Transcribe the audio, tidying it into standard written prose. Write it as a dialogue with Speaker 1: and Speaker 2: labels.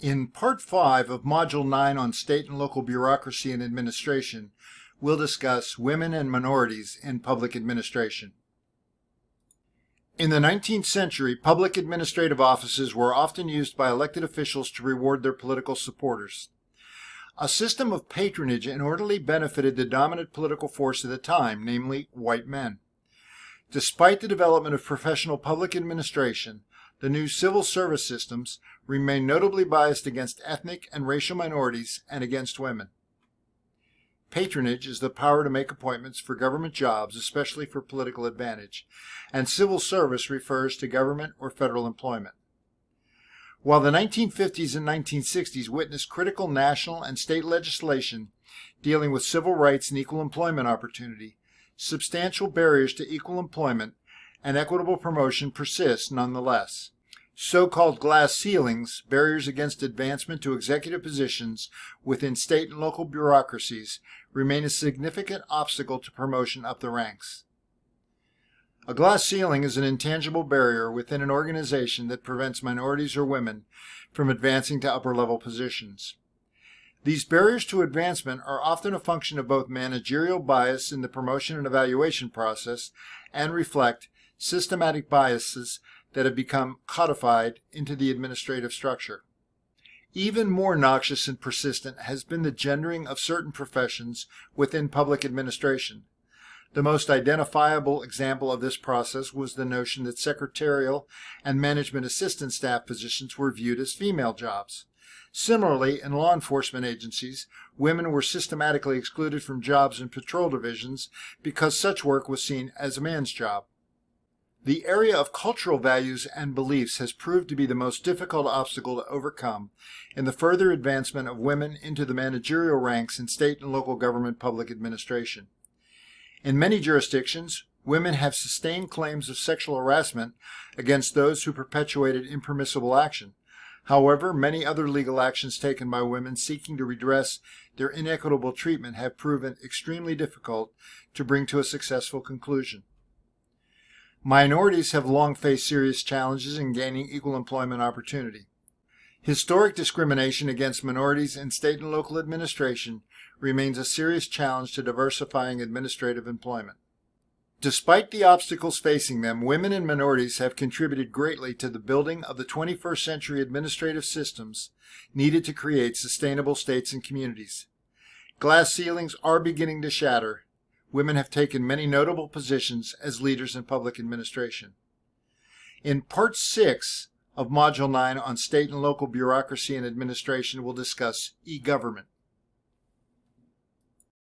Speaker 1: In Part 5 of Module 9 on State and Local Bureaucracy and Administration, we'll discuss women and minorities in public administration. In the 19th century, public administrative offices were often used by elected officials to reward their political supporters. A system of patronage inordinately benefited the dominant political force of the time, namely white men. Despite the development of professional public administration, the new civil service systems remain notably biased against ethnic and racial minorities and against women. Patronage is the power to make appointments for government jobs, especially for political advantage, and civil service refers to government or federal employment. While the 1950s and 1960s witnessed critical national and state legislation dealing with civil rights and equal employment opportunity, substantial barriers to equal employment and equitable promotion persist nonetheless. So-called glass ceilings, barriers against advancement to executive positions within state and local bureaucracies, remain a significant obstacle to promotion up the ranks. A glass ceiling is an intangible barrier within an organization that prevents minorities or women from advancing to upper-level positions. These barriers to advancement are often a function of both managerial bias in the promotion and evaluation process and reflect systematic biases that have become codified into the administrative structure. Even more noxious and persistent has been the gendering of certain professions within public administration. The most identifiable example of this process was the notion that secretarial and management assistant staff positions were viewed as female jobs. Similarly, in law enforcement agencies, women were systematically excluded from jobs in patrol divisions because such work was seen as a man's job. The area of cultural values and beliefs has proved to be the most difficult obstacle to overcome in the further advancement of women into the managerial ranks in state and local government public administration. In many jurisdictions, women have sustained claims of sexual harassment against those who perpetuated impermissible action. However, many other legal actions taken by women seeking to redress their inequitable treatment have proven extremely difficult to bring to a successful conclusion. Minorities have long faced serious challenges in gaining equal employment opportunity. Historic discrimination against minorities in state and local administration remains a serious challenge to diversifying administrative employment. Despite the obstacles facing them, women and minorities have contributed greatly to the building of the 21st century administrative systems needed to create sustainable states and communities. Glass ceilings are beginning to shatter. Women have taken many notable positions as leaders in public administration. In Part 6 of Module 9 on State and Local Bureaucracy and Administration, we'll discuss e-government.